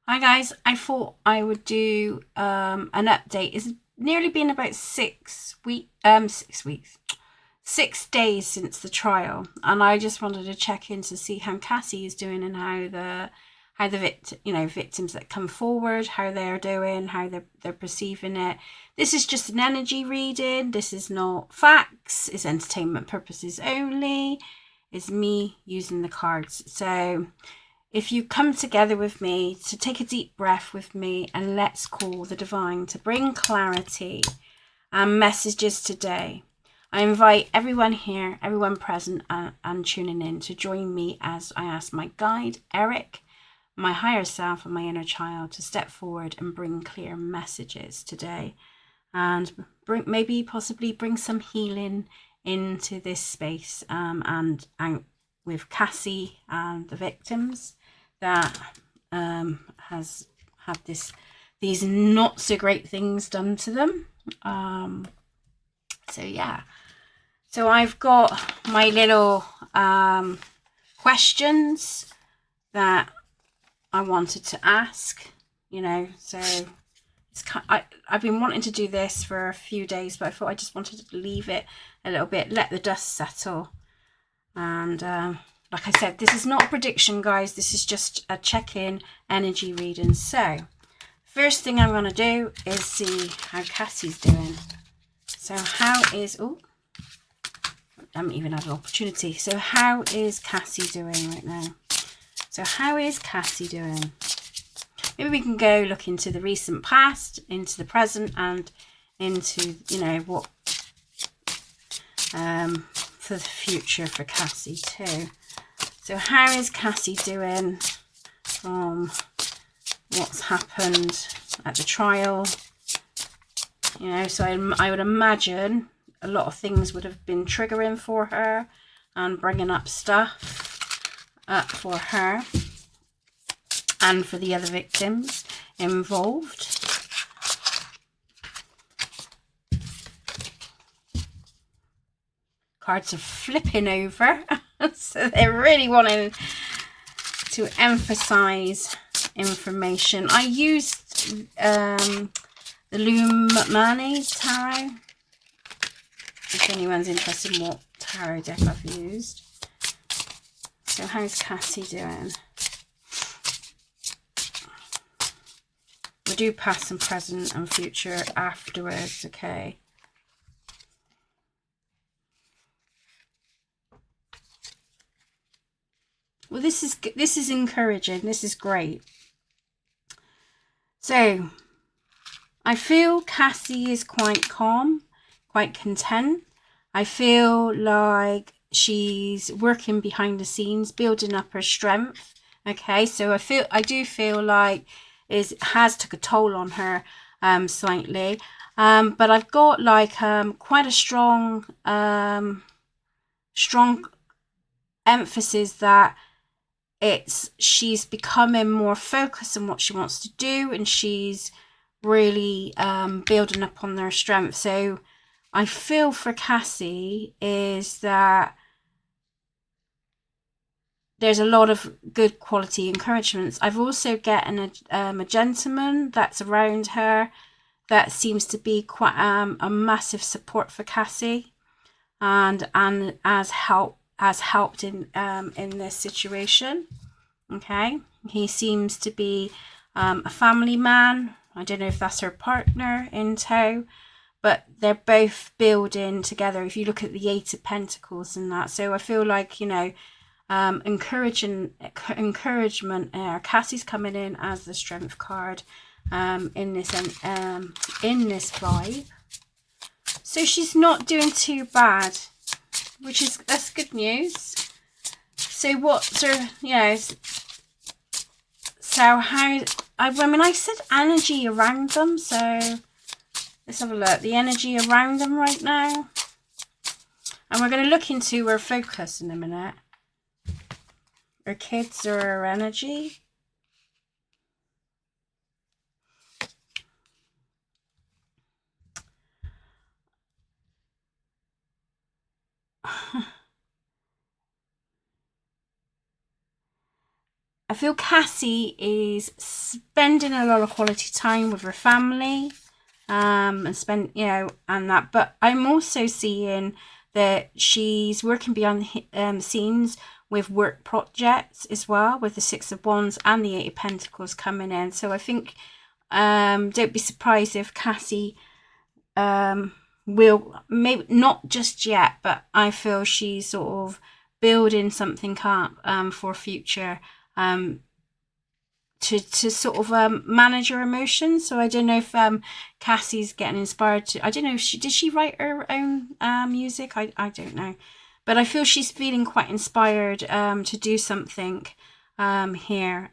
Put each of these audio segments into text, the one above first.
Hi guys, I thought I would do an update. It's nearly been about 6 weeks, 6 days since the trial, and I just wanted to check in to see how Cassie is doing and how the victims that come forward, how they're doing, how they're perceiving it. This is just an energy reading. This is not facts. It's entertainment purposes only. It's me using the cards. So if you come together with me to take a deep breath with me, and let's call the divine to bring clarity and messages today. I invite everyone here, everyone present and tuning in to join me as I ask my guide, Eric, my higher self and my inner child to step forward and bring clear messages today, and possibly bring some healing into this space, and with Cassie and the victims that has had these not so great things done to them. So yeah, so I've got my little questions that I wanted to ask, so I've been wanting to do this for a few days, but I thought I just wanted to leave it a little bit, let the dust settle. And like I said, this is not a prediction, guys. This is just a check-in energy reading. So first thing I'm going to do is see how Cassie's doing. So I haven't even had an opportunity. So how is Cassie doing right now? So how is Cassie doing? Maybe we can go look into the recent past, into the present, and into, what for the future for Cassie too. So how is Cassie doing from what's happened at the trial? So I would imagine a lot of things would have been triggering for her and bringing up stuff for her and for the other victims involved. Cards are flipping over. So they're really wanting to emphasize information. I used the Lumani tarot. If anyone's interested in what tarot deck I've used. So how's Cassie doing? We'll do past and present and future afterwards, okay? Well, this is encouraging. This is great. So I feel Cassie is quite calm, quite content. I feel like she's working behind the scenes, building up her strength. Okay, so I do feel like it has took a toll on her slightly. But I've got like quite a strong emphasis that she's becoming more focused on what she wants to do, and she's really building up on their strength. So I feel for Cassie is that there's a lot of good quality encouragements. I've also gotten a gentleman that's around her that seems to be quite a massive support for Cassie, and has helped in this situation. Okay, he seems to be a family man. I don't know if that's her partner in tow, but they're both building together. If you look at the Eight of Pentacles and that, so I feel like encouragement. Cassie's coming in as the Strength card in this vibe. So she's not doing too bad, that's good news. So what's her, so how, I said energy around them, so let's have a look. The energy around them right now. And we're going to look into her focus in a minute. Her kids or her energy. I feel Cassie is spending a lot of quality time with her family, and spend, and that. But I'm also seeing that she's working behind the scenes with work projects as well, with the Six of Wands and the Eight of Pentacles coming in. So I think, don't be surprised if Cassie will, maybe not just yet, but I feel she's sort of building something up for future, to sort of manage her emotions. So I don't know if Cassie's getting inspired to, I don't know if did she write her own music? I don't know, but I feel she's feeling quite inspired to do something here.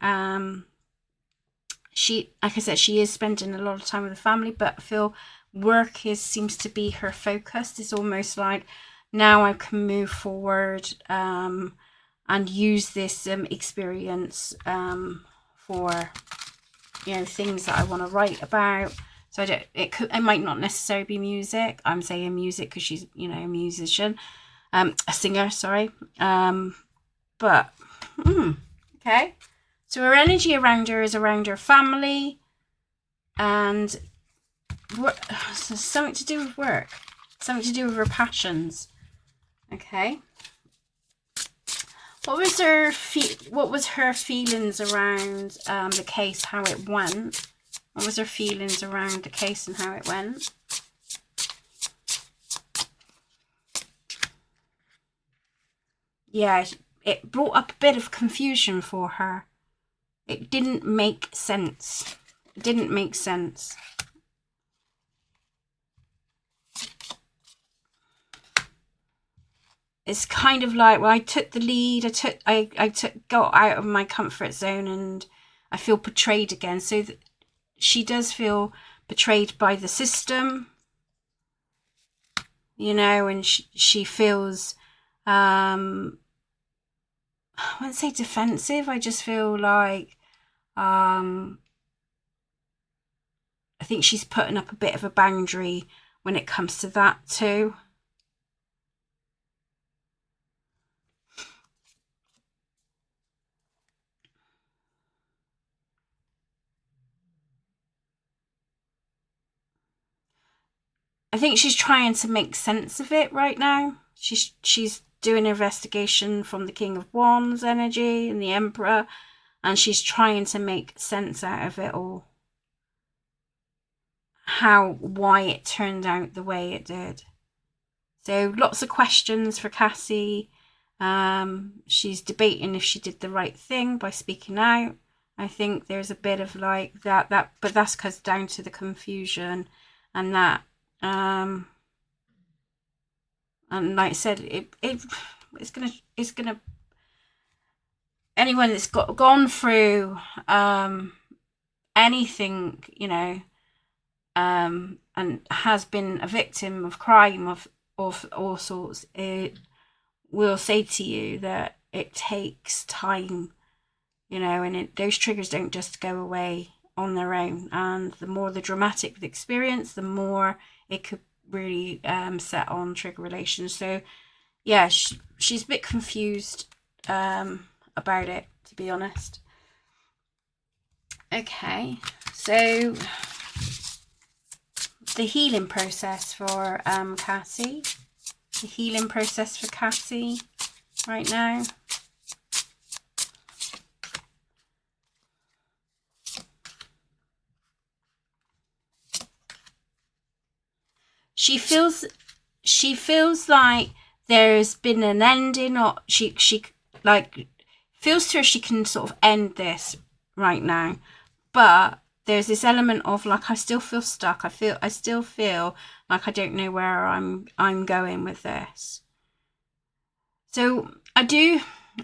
She, like I said, she is spending a lot of time with the family, but I feel work seems to be her focus. It's almost like now I can move forward and use this experience for things that I want to write about. So it might not necessarily be music. I'm saying music because she's a musician, a singer, sorry. But okay. So her energy around her is around her family, and so something to do with work, something to do with her passions. Okay. What was her feelings around the case, how it went? What was her feelings around the case and how it went? Yeah, it brought up a bit of confusion for her. It didn't make sense. It didn't make sense. It's kind of like, well, I took the lead. Got out of my comfort zone, and I feel betrayed again. So she does feel betrayed by the system, and she feels, I wouldn't say defensive. I just feel like, I think she's putting up a bit of a boundary when it comes to that too. I think she's trying to make sense of it right now. She's doing an investigation from the King of Wands energy and the Emperor, and she's trying to make sense out of it all. Why it turned out the way it did. So lots of questions for Cassie. She's debating if she did the right thing by speaking out. I think there's a bit of like that, but that's because down to the confusion and that. And like I said, it's gonna anyone that's gone through anything, and has been a victim of crime of all sorts, it will say to you that it takes time, and those triggers don't just go away on their own. And the more the dramatic the experience, the more it could really set on trigger relations. So yeah, she's a bit confused about it, to be honest. Okay, so the healing process for Cassie. The healing process for Cassie right now. She feels like there's been an ending, or she like feels to her she can sort of end this right now, but there's this element of like, I still feel stuck. I still feel like I don't know where I'm going with this. So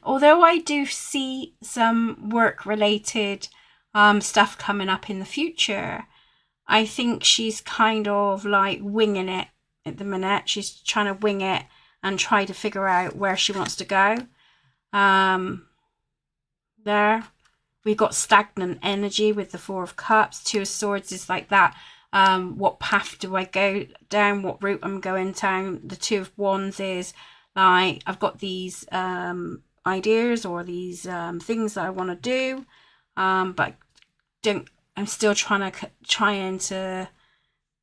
although I do see some work related stuff coming up in the future, I think she's kind of like winging it at the minute. She's trying to wing it and try to figure out where she wants to go. There. We've got stagnant energy with the Four of Cups. Two of Swords is like that. What path do I go down? What route I'm going down? The Two of Wands is like, I've got these ideas or these things that I want to do, but I'm still trying to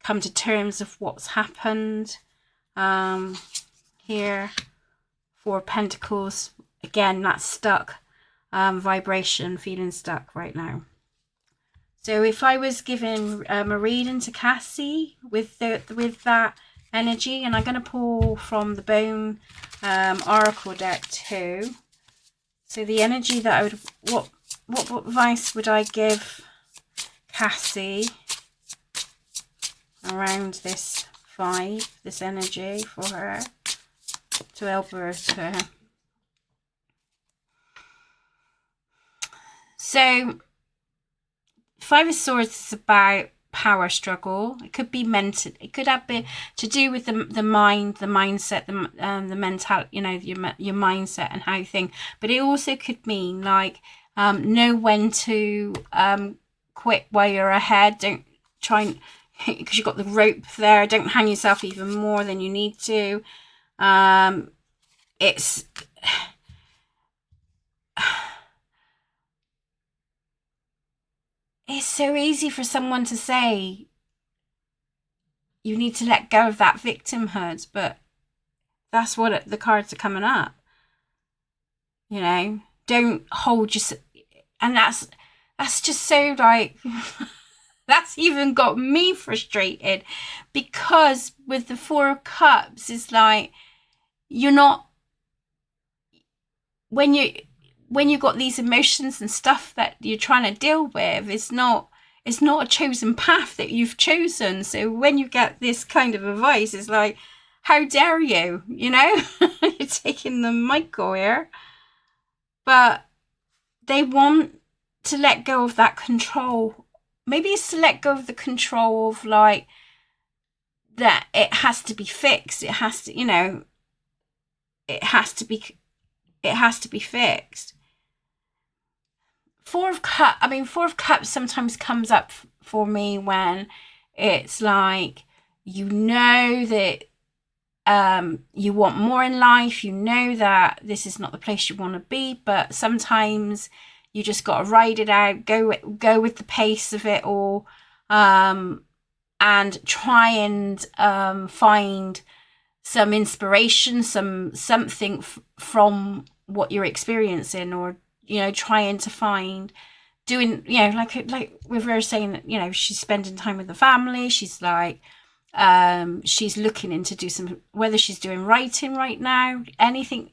come to terms of what's happened. Here, Four of Pentacles, again, that's stuck vibration, feeling stuck right now. So if I was giving a reading to Cassie with that energy, and I'm going to pull from the Bone Oracle deck too. So the energy that I would, what advice would I give Cassie around this vibe, this energy for her, to help her to... So Five of Swords is about power struggle. It could be mental. It could have been to do with the mind, the mindset, the mental. You know, your mindset and how you think. But it also could mean like know when to quit while you're ahead. Don't try and, because you've got the rope there. Don't hang yourself even more than you need to. It's so easy for someone to say you need to let go of that victimhood, but that's what the cards are coming up. You know, don't hold yourself, and that's just so like that's even got me frustrated, because with the Four of Cups, it's like you're not, when you got these emotions and stuff that you're trying to deal with, it's not a chosen path that you've chosen. So when you get this kind of advice, it's like, how dare you, you know? You're taking the Michael here. But they want to let go of that control. Maybe it's to let go of the control of like, that it has to be fixed. It has to, you know, it has to be fixed. Four of Cups sometimes comes up for me when it's like, you know that you want more in life, you know that this is not the place you want to be, but sometimes you just got to ride it out, go with the pace of it all, and try and find some inspiration, something from what you're experiencing, or, you know, trying to find, doing, you know, like we were saying, that, you know, she's spending time with the family. She's like, she's looking into do some, whether she's doing writing right now, anything,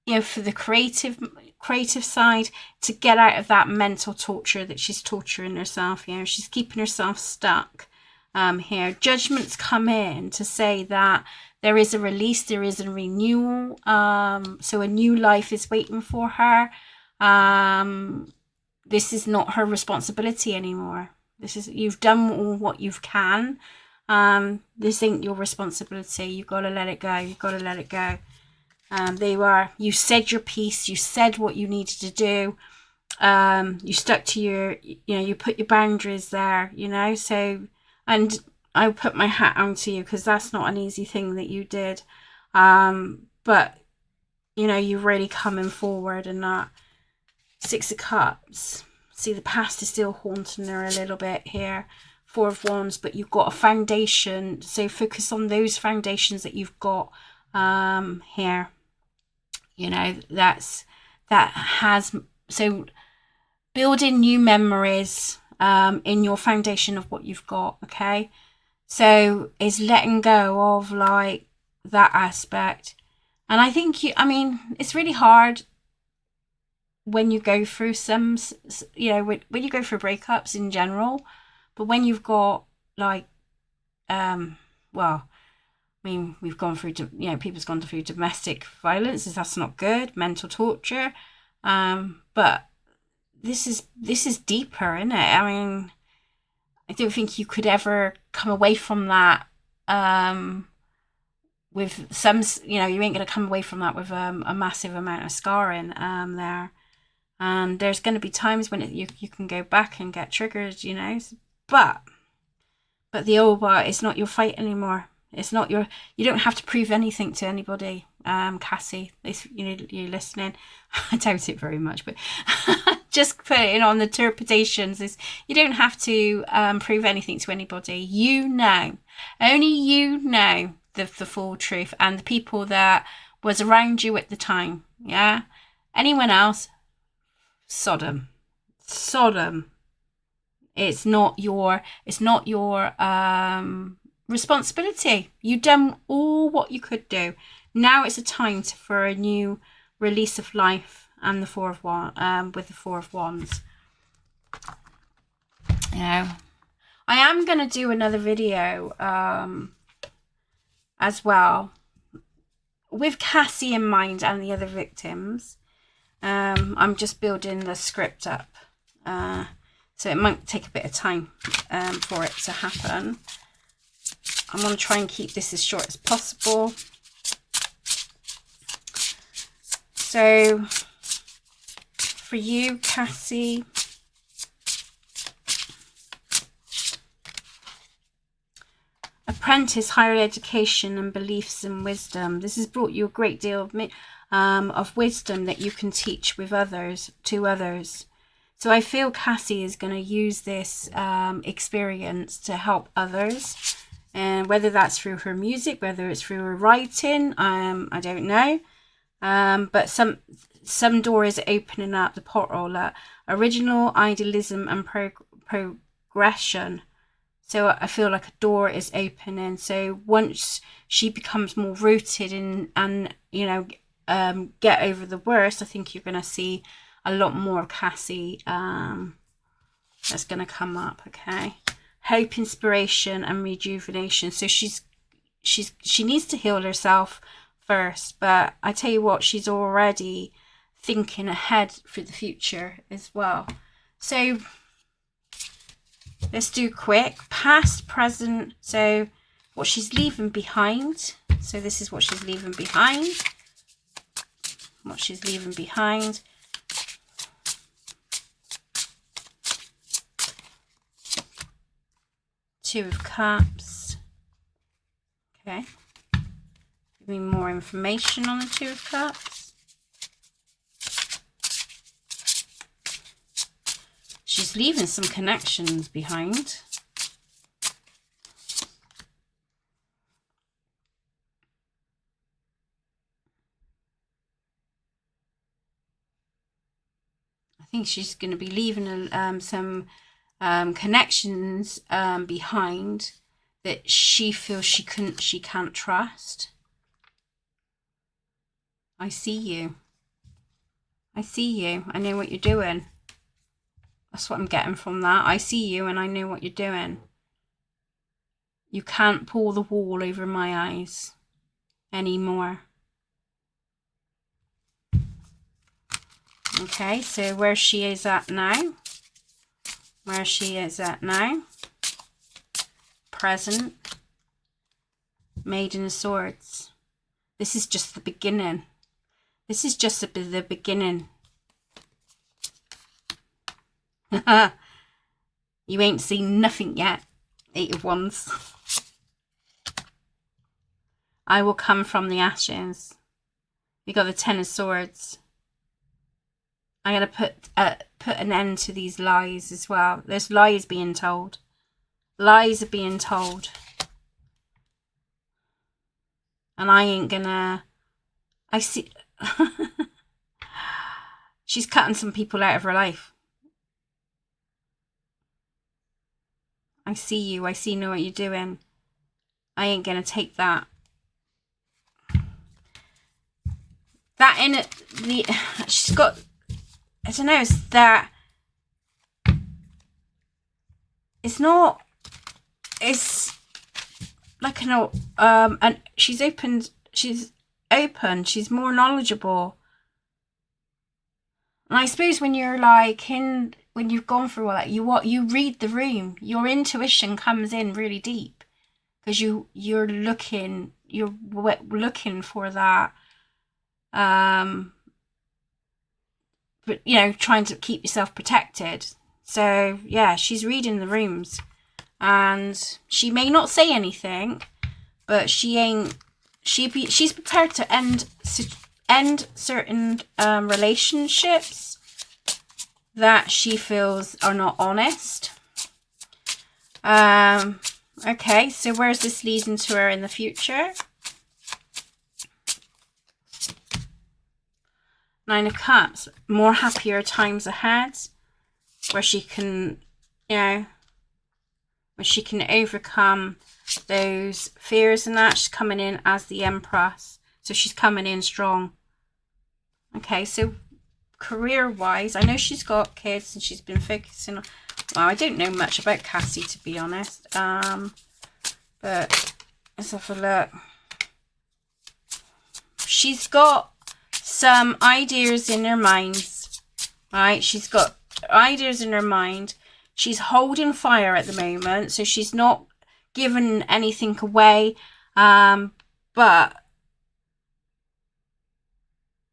you know, for the creative side, to get out of that mental torture that she's torturing herself. You know, she's keeping herself stuck. Here, Judgment's come in to say that there is a release, there is a renewal. So a new life is waiting for her. This is not her responsibility anymore. You've done all what you can. This ain't your responsibility. You've got to let it go. You've got to let it go. You said your piece. You said what you needed to do. You stuck to you put your boundaries there, you know, so, and I put my hat on to you, because that's not an easy thing that you did. But, you know, you're really coming forward, and that Six of Cups. See, the past is still haunting her a little bit here. Four of Wands, but you've got a foundation. So focus on those foundations that you've got here. You know, so building new memories in your foundation of what you've got, okay? So is letting go of like that aspect. And I think it's really hard when you go through some, you know, when you go through breakups in general, but when you've got like, we've gone through, you know, people's gone through domestic violence, that's not good, mental torture, but this is deeper, isn't it? I mean, I don't think you could ever come away from that with some, you know, you ain't going to come away from that with a massive amount of scarring there. And there's going to be times when you can go back and get triggered, you know, but the old part, it's not your fight anymore. It's not you don't have to prove anything to anybody. Cassie, if you're listening. I doubt it very much, but just putting on the interpretations is you don't have to prove anything to anybody. You know, only you know the full truth, and the people that was around you at the time. Yeah, anyone else, Sodom. It's not your responsibility. You've done all what you could do. Now it's a time for a new release of life, and the Four of Wands, with the Four of Wands. You know, I am going to do another video as well with Cassie in mind and the other victims. I'm just building the script up, so it might take a bit of time for it to happen. I'm going to try and keep this as short as possible. So, for you, Cassie, apprentice, higher education and beliefs and wisdom. This has brought you a great deal of wisdom that you can teach with others, to others. So I feel Cassie is going to use this experience to help others. And whether that's through her music, whether it's through her writing, I don't know. But some door is opening up, the portal, original idealism and progression. So I feel like a door is opening. So once she becomes more rooted in, and get over the worst, I think you're going to see a lot more of Cassie that's going to come up. Okay. Hope, inspiration and rejuvenation. So she needs to heal herself first, but I tell you what, she's already thinking ahead for the future as well. So let's do quick. Past, present. So what she's leaving behind. So this is what she's leaving behind. What she's leaving behind. Two of Cups. Okay. Give me more information on the Two of Cups. She's leaving some connections behind. I think she's going to be leaving some connections behind that she feels she can't trust. I see you. I see you. I know what you're doing. That's what I'm getting from that. I see you and I know what you're doing. You can't pull the wool over my eyes anymore. Okay, so where she is at now. Where she is at now. Present. Maiden of Swords. This is just the beginning. This is just the beginning. You ain't seen nothing yet. Eight of Wands. I will come from the ashes. We got the Ten of Swords. I gotta put an end to these lies as well. There's lies being told. Lies are being told. And I ain't gonna... I see... She's cutting some people out of her life. I see you. I know what you're doing. I ain't gonna take that. That in it... She's got... I don't know, it's that... It's not... It's like and she's open, she's more knowledgeable. And I suppose when you're like when you've gone through all that, you read the room. Your intuition comes in really deep because you're looking for that but trying to keep yourself protected. So yeah, she's reading the rooms. And she may not say anything, but she ain't she's prepared to end certain relationships that she feels are not honest. Okay, so where's this leading to her in the future? Nine of Cups, more happier times ahead, where she can, you know, where she can overcome those fears and that. She's coming in as the Empress, so she's coming in strong. Okay, so career-wise, I know she's got kids and she's been focusing on, well, I don't know much about Cassie, to be honest, but let's have a look. She's got some ideas in her mind, right? She's got ideas in her mind. She's holding fire at the moment, so she's not giving anything away, but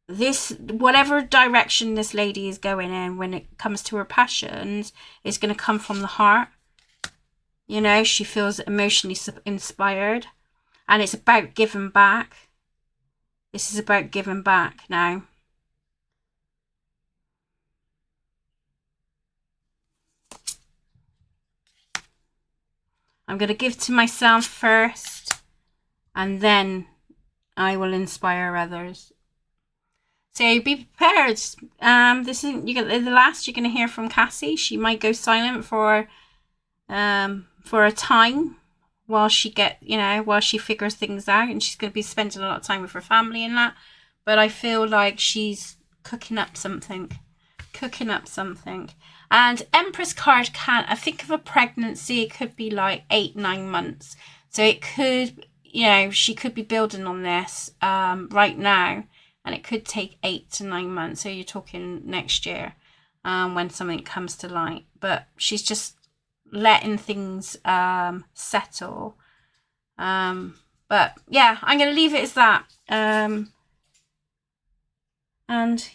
this, whatever direction this lady is going in when it comes to her passions, is going to come from the heart. You know, she feels emotionally inspired, and it's about giving back. This is about giving back now. I'm going to give to myself first, and then I will inspire others. So be prepared. This is the last you're going to hear from Cassie. She might go silent for a time while she figures things out, and she's going to be spending a lot of time with her family and that. But I feel like she's cooking up something. And Empress card I think of a pregnancy. It could be like 8-9 months. So it could, she could be building on this right now. And it could take 8 to 9 months. So you're talking next year when something comes to light. But she's just letting things settle. But yeah, I'm going to leave it as that. And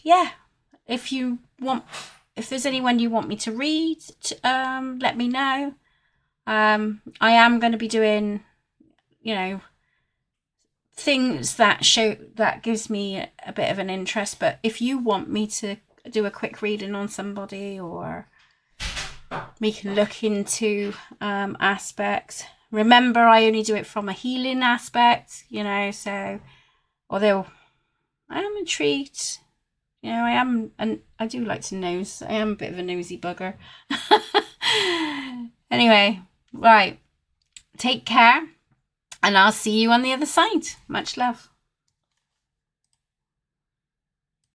yeah, if there's anyone you want me to read, let me know. I am going to be doing, things that gives me a bit of an interest. But if you want me to do a quick reading on somebody, or we can look into aspects, remember I only do it from a healing aspect, so although I am intrigued, I do like to nose. I am a bit of a nosy bugger. Anyway, right, take care. And I'll see you on the other side. Much love.